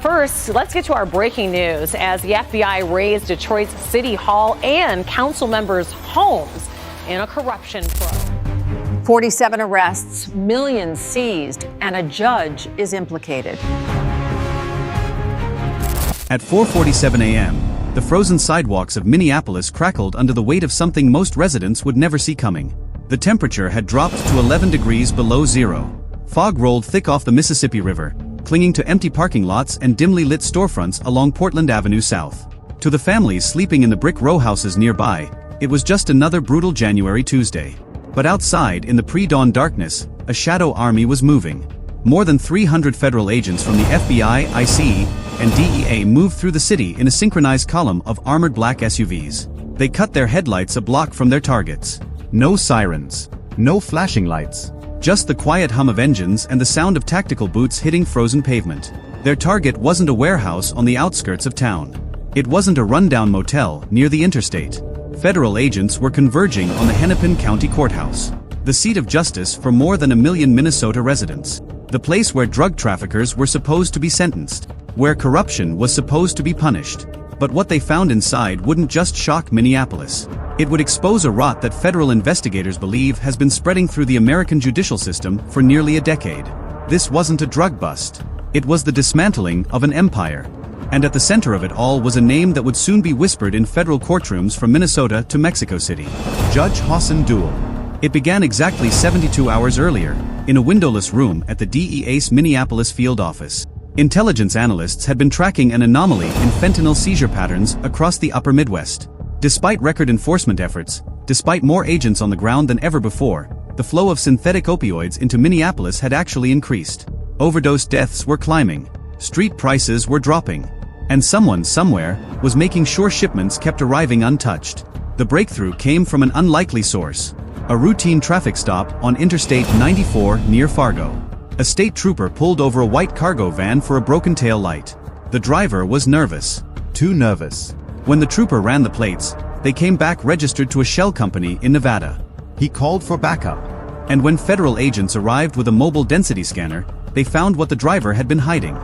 first, let's get to our breaking news as the FBI raised Detroit's City Hall and council members' homes in a corruption probe. 47 arrests, millions seized, and a judge is implicated. At 4:47 a.m., the frozen sidewalks of Minneapolis crackled under the weight of something most residents would never see coming. The temperature had dropped to 11 degrees below zero. Fog rolled thick off the Mississippi River, clinging to empty parking lots and dimly lit storefronts along Portland Avenue South. To the families sleeping in the brick row houses nearby, it was just another brutal January Tuesday. But outside, in the pre-dawn darkness, a shadow army was moving. More than 300 federal agents from the FBI, ICE, and DEA moved through the city in a synchronized column of armored black SUVs. They cut their headlights a block from their targets. No sirens. No flashing lights. Just the quiet hum of engines and the sound of tactical boots hitting frozen pavement. Their target wasn't a warehouse on the outskirts of town. It wasn't a rundown motel near the interstate. Federal agents were converging on the Hennepin County Courthouse, the seat of justice for more than 1 million Minnesota residents. The place where drug traffickers were supposed to be sentenced, where corruption was supposed to be punished. But what they found inside wouldn't just shock Minneapolis. It would expose a rot that federal investigators believe has been spreading through the American judicial system for nearly a decade. This wasn't a drug bust. It was the dismantling of an empire. And at the center of it all was a name that would soon be whispered in federal courtrooms from Minnesota to Mexico City. Judge Hassan Duail. It began exactly 72 hours earlier, in a windowless room at the DEA's Minneapolis field office. Intelligence analysts had been tracking an anomaly in fentanyl seizure patterns across the upper Midwest. Despite record enforcement efforts, despite more agents on the ground than ever before, the flow of synthetic opioids into Minneapolis had actually increased. Overdose deaths were climbing. Street prices were dropping. And someone somewhere was making sure shipments kept arriving untouched. The breakthrough came from an unlikely source. A routine traffic stop on Interstate 94 near Fargo. A state trooper pulled over a white cargo van for a broken tail light. The driver was nervous. Too nervous. When the trooper ran the plates, they came back registered to a shell company in Nevada. He called for backup. And when federal agents arrived with a mobile density scanner, they found what the driver had been hiding.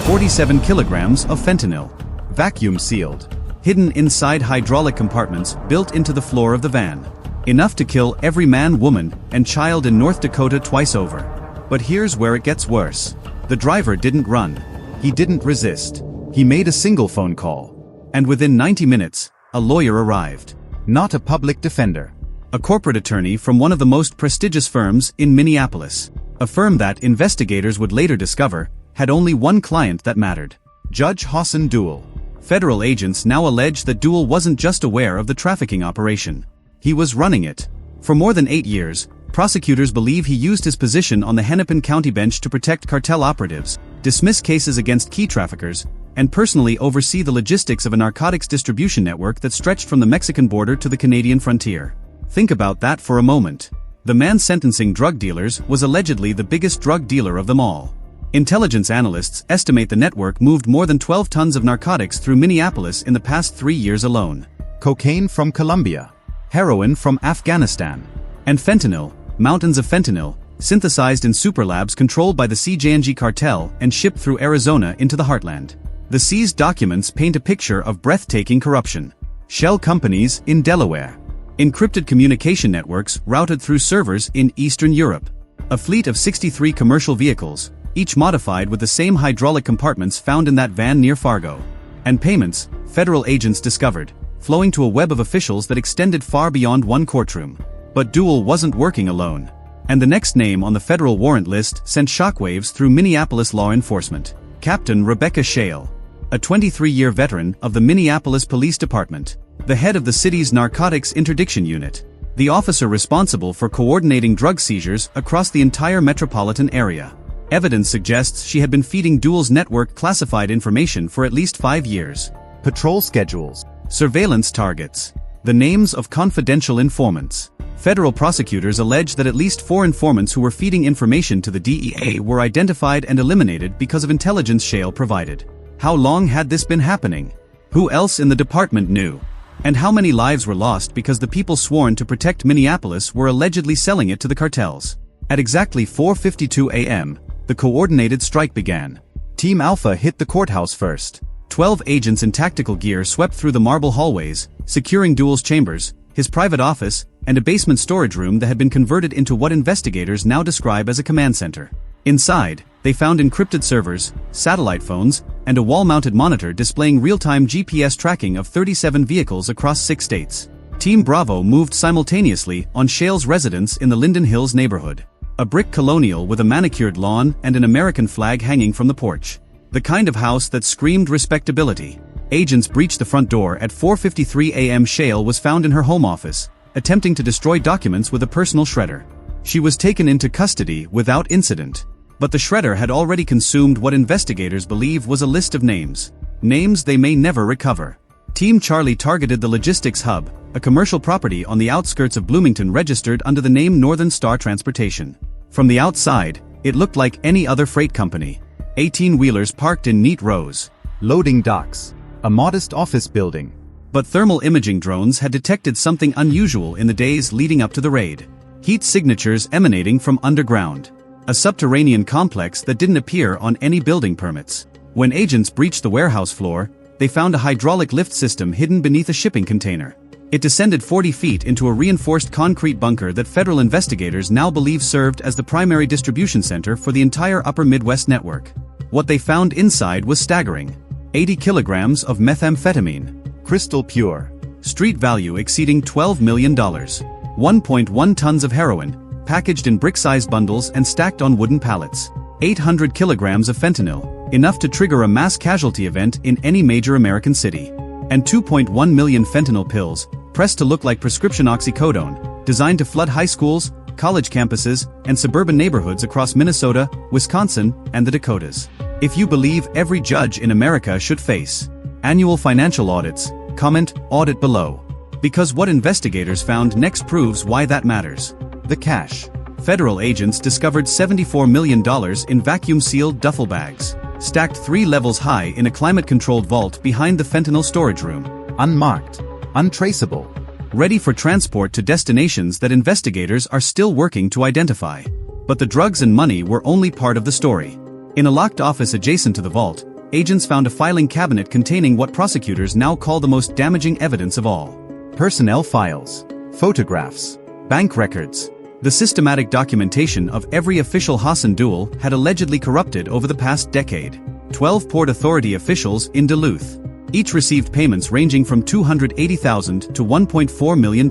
47 kilograms of fentanyl. Vacuum sealed. Hidden inside hydraulic compartments built into the floor of the van. Enough to kill every man, woman, and child in North Dakota twice over. But here's where it gets worse. The driver didn't run. He didn't resist. He made a single phone call. And within 90 minutes, a lawyer arrived. Not a public defender. A corporate attorney from one of the most prestigious firms in Minneapolis. A firm that, investigators would later discover, had only one client that mattered. Judge Hassan Duail. Federal agents now allege that Duail wasn't just aware of the trafficking operation. He was running it. For more than 8 years, prosecutors believe he used his position on the Hennepin County bench to protect cartel operatives, dismiss cases against key traffickers, and personally oversee the logistics of a narcotics distribution network that stretched from the Mexican border to the Canadian frontier. Think about that for a moment. The man sentencing drug dealers was allegedly the biggest drug dealer of them all. Intelligence analysts estimate the network moved more than 12 tons of narcotics through Minneapolis in the past 3 years alone. Cocaine from Colombia. Heroin from Afghanistan. And fentanyl, mountains of fentanyl, synthesized in superlabs controlled by the CJNG cartel and shipped through Arizona into the heartland. The seized documents paint a picture of breathtaking corruption. Shell companies in Delaware. Encrypted communication networks routed through servers in Eastern Europe. A fleet of 63 commercial vehicles, each modified with the same hydraulic compartments found in that van near Fargo. And payments, federal agents discovered, flowing to a web of officials that extended far beyond one courtroom. But Duail wasn't working alone. And the next name on the federal warrant list sent shockwaves through Minneapolis law enforcement. Captain Rebecca Shale. A 23-year veteran of the Minneapolis Police Department. The head of the city's narcotics interdiction unit. The officer responsible for coordinating drug seizures across the entire metropolitan area. Evidence suggests she had been feeding Duail's network classified information for at least 5 years. Patrol schedules. Surveillance targets. The names of confidential informants. Federal prosecutors allege that at least 4 informants who were feeding information to the DEA were identified and eliminated because of intelligence Shale provided. How long had this been happening? Who else in the department knew? And how many lives were lost because the people sworn to protect Minneapolis were allegedly selling it to the cartels? At exactly 4:52 a.m., the coordinated strike began. Team Alpha hit the courthouse first. 12 agents in tactical gear swept through the marble hallways, securing Duail's chambers, his private office, and a basement storage room that had been converted into what investigators now describe as a command center. Inside, they found encrypted servers, satellite phones, and a wall-mounted monitor displaying real-time GPS tracking of 37 vehicles across 6 states. Team Bravo moved simultaneously on Shale's residence in the Linden Hills neighborhood. A brick colonial with a manicured lawn and an American flag hanging from the porch. The kind of house that screamed respectability. Agents breached the front door at 4:53 a.m. Shale was found in her home office, attempting to destroy documents with a personal shredder. She was taken into custody without incident. But the shredder had already consumed what investigators believe was a list of names. Names they may never recover. Team Charlie targeted the logistics hub, a commercial property on the outskirts of Bloomington registered under the name Northern Star Transportation. From the outside, it looked like any other freight company. 18-wheelers parked in neat rows. Loading docks. A modest office building. But thermal imaging drones had detected something unusual in the days leading up to the raid. Heat signatures emanating from underground. A subterranean complex that didn't appear on any building permits. When agents breached the warehouse floor, they found a hydraulic lift system hidden beneath a shipping container. It descended 40 feet into a reinforced concrete bunker that federal investigators now believe served as the primary distribution center for the entire upper Midwest network. What they found inside was staggering. 80 kilograms of methamphetamine. Crystal pure. Street value exceeding $12 million. 1.1 tons of heroin, packaged in brick-sized bundles and stacked on wooden pallets. 800 kilograms of fentanyl, enough to trigger a mass casualty event in any major American city. And 2.1 million fentanyl pills, pressed to look like prescription oxycodone, designed to flood high schools, college campuses, and suburban neighborhoods across Minnesota, Wisconsin, and the Dakotas. If you believe every judge in America should face annual financial audits, comment "audit" below. Because what investigators found next proves why that matters. The cash. Federal agents discovered $74 million in vacuum-sealed duffel bags, stacked 3 levels high in a climate-controlled vault behind the fentanyl storage room. Unmarked. Untraceable. Ready for transport to destinations that investigators are still working to identify. But the drugs and money were only part of the story. In a locked office adjacent to the vault, agents found a filing cabinet containing what prosecutors now call the most damaging evidence of all. Personnel files. Photographs. Bank records. The systematic documentation of every official Hassan Duail had allegedly corrupted over the past decade. 12 Port Authority officials in Duluth. Each received payments ranging from $280,000 to $1.4 million.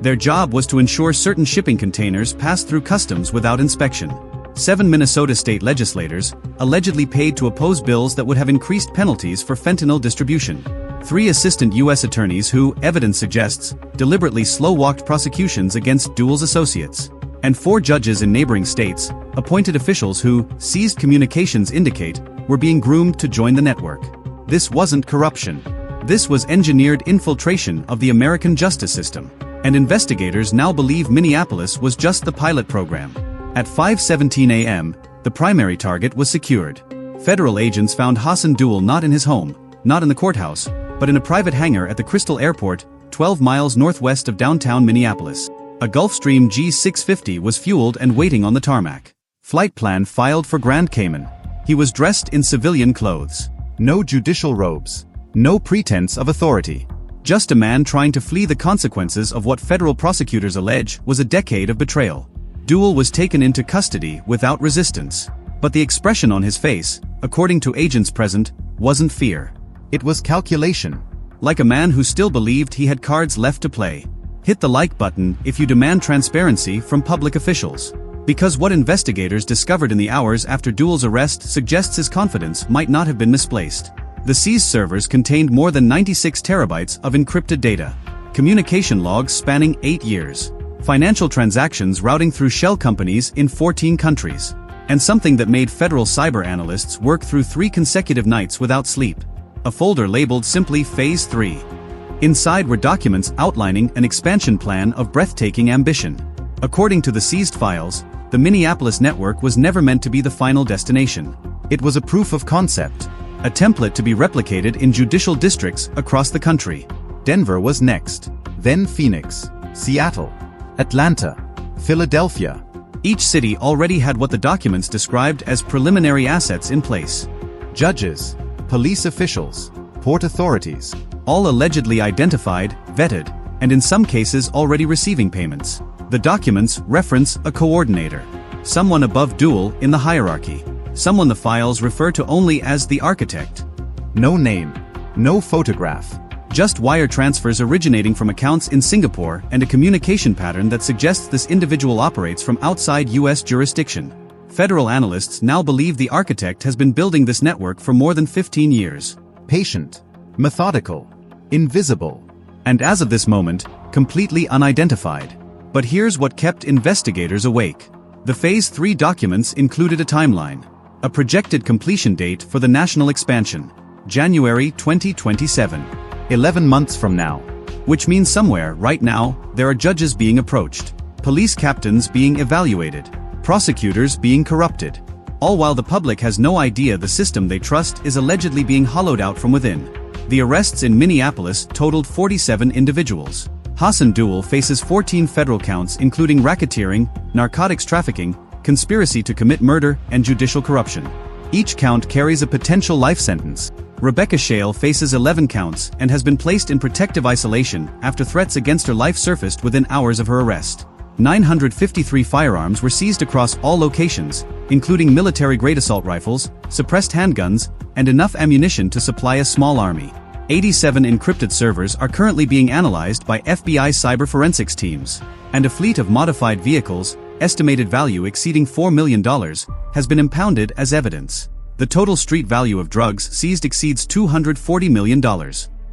Their job was to ensure certain shipping containers passed through customs without inspection. 7 Minnesota state legislators, allegedly paid to oppose bills that would have increased penalties for fentanyl distribution. 3 assistant U.S. attorneys who, evidence suggests, deliberately slow-walked prosecutions against Duail's associates. And 4 judges in neighboring states, appointed officials who, seized communications indicate, were being groomed to join the network. This wasn't corruption. This was engineered infiltration of the American justice system. And investigators now believe Minneapolis was just the pilot program. At 5:17 a.m., the primary target was secured. Federal agents found Hassan Duail not in his home, not in the courthouse, but in a private hangar at the Crystal Airport, 12 miles northwest of downtown Minneapolis. A Gulfstream G650 was fueled and waiting on the tarmac. Flight plan filed for Grand Cayman. He was dressed in civilian clothes. No judicial robes. No pretense of authority. Just a man trying to flee the consequences of what federal prosecutors allege was a decade of betrayal. Duail was taken into custody without resistance. But the expression on his face, according to agents present, wasn't fear. It was calculation. Like a man who still believed he had cards left to play. Hit the like button if you demand transparency from public officials. Because what investigators discovered in the hours after Duail's arrest suggests his confidence might not have been misplaced. The seized servers contained more than 96 terabytes of encrypted data. Communication logs spanning 8 years. Financial transactions routing through shell companies in 14 countries. And something that made federal cyber analysts work through 3 consecutive nights without sleep. A folder labeled simply Phase 3. Inside were documents outlining an expansion plan of breathtaking ambition. According to the seized files, the Minneapolis network was never meant to be the final destination. It was a proof of concept. A template to be replicated in judicial districts across the country. Denver was next. Then Phoenix, Seattle, Atlanta, Philadelphia. Each city already had what the documents described as preliminary assets in place. Judges, police officials, port authorities, all allegedly identified, vetted, and in some cases already receiving payments. The documents reference a coordinator, someone above Duail in the hierarchy, someone the files refer to only as the architect. no name, no photograph. Just wire transfers originating from accounts in Singapore and a communication pattern that suggests this individual operates from outside U.S. jurisdiction. Federal analysts now believe the architect has been building this network for more than 15 years. Patient, methodical, invisible, And as of this moment, completely unidentified. But here's what kept investigators awake. The Phase 3 documents included a timeline, a projected completion date for the national expansion, January 2027. 11 months from now. Which means somewhere, right now, there are judges being approached, police captains being evaluated, prosecutors being corrupted. All while the public has no idea the system they trust is allegedly being hollowed out from within. The arrests in Minneapolis totaled 47 individuals. Hassan Duail faces 14 federal counts including racketeering, narcotics trafficking, conspiracy to commit murder, and judicial corruption. Each count carries a potential life sentence. Rebecca Shale faces 11 counts and has been placed in protective isolation after threats against her life surfaced within hours of her arrest. 953 firearms were seized across all locations, including military-grade assault rifles, suppressed handguns, and enough ammunition to supply a small army. 87 encrypted servers are currently being analyzed by FBI cyber forensics teams, and a fleet of modified vehicles, estimated value exceeding $4 million, has been impounded as evidence. The total street value of drugs seized exceeds $240 million.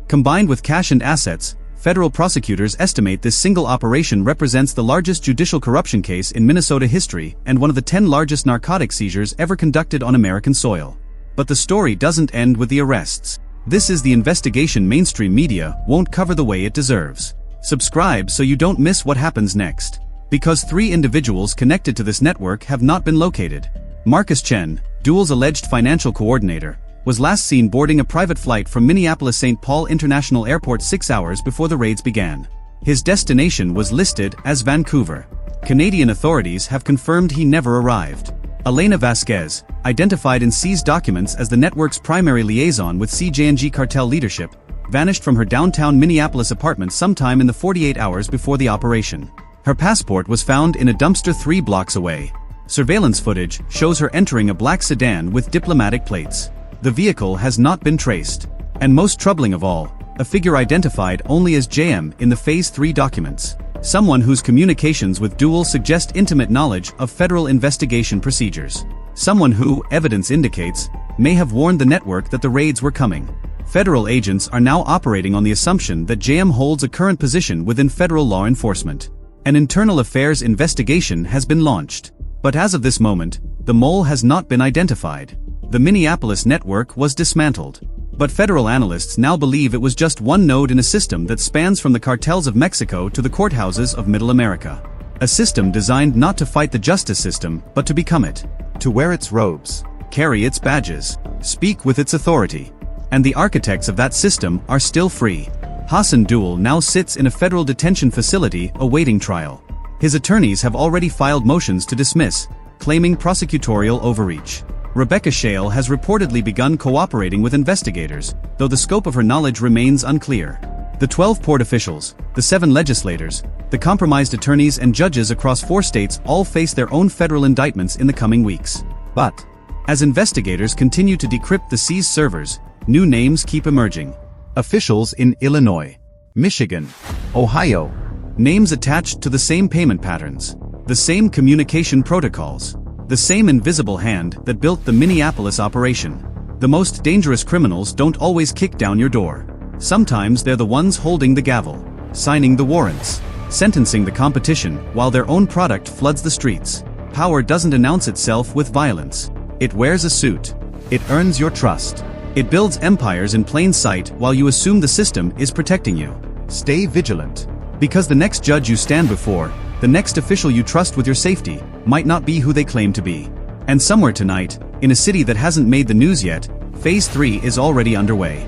Combined with cash and assets, federal prosecutors estimate this single operation represents the largest judicial corruption case in Minnesota history and one of the 10 largest narcotic seizures ever conducted on American soil. But the story doesn't end with the arrests. This is the investigation mainstream media won't cover the way it deserves. Subscribe so you don't miss what happens next. Because 3 individuals connected to this network have not been located. Marcus Chen, Duail's alleged financial coordinator, was last seen boarding a private flight from Minneapolis-St. Paul International Airport 6 hours before the raids began. His destination was listed as Vancouver. Canadian authorities have confirmed he never arrived. Elena Vasquez, identified in seized documents as the network's primary liaison with CJNG cartel leadership, vanished from her downtown Minneapolis apartment sometime in the 48 hours before the operation. Her passport was found in a dumpster 3 blocks away. Surveillance footage shows her entering a black sedan with diplomatic plates. The vehicle has not been traced. And most troubling of all, a figure identified only as JM in the Phase 3 documents. Someone whose communications with Duail suggest intimate knowledge of federal investigation procedures. Someone who, evidence indicates, may have warned the network that the raids were coming. Federal agents are now operating on the assumption that JM holds a current position within federal law enforcement. An internal affairs investigation has been launched. But as of this moment, the mole has not been identified. The Minneapolis network was dismantled. But federal analysts now believe it was just one node in a system that spans from the cartels of Mexico to the courthouses of Middle America. A system designed not to fight the justice system, but to become it. To wear its robes, Carry its badges. Speak with its authority. And the architects of that system are still free. Hassan Duail now sits in a federal detention facility awaiting trial. His attorneys have already filed motions to dismiss, claiming prosecutorial overreach. Rebecca Shale has reportedly begun cooperating with investigators, though the scope of her knowledge remains unclear. The 12 port officials, the 7 legislators, the compromised attorneys and judges across 4 states all face their own federal indictments in the coming weeks. But, as investigators continue to decrypt the seized servers, new names keep emerging. officials in Illinois, Michigan, Ohio. Names attached to the same payment patterns, the same communication protocols, the same invisible hand that built the Minneapolis operation. The most dangerous criminals don't always kick down your door. Sometimes they're the ones holding the gavel, signing the warrants, sentencing the competition while their own product floods the streets. Power doesn't announce itself with violence. It wears a suit. It earns your trust. It builds empires in plain sight while you assume the system is protecting you. Stay vigilant. Because the next judge you stand before, the next official you trust with your safety, might not be who they claim to be. And somewhere tonight, in a city that hasn't made the news yet, Phase 3 is already underway.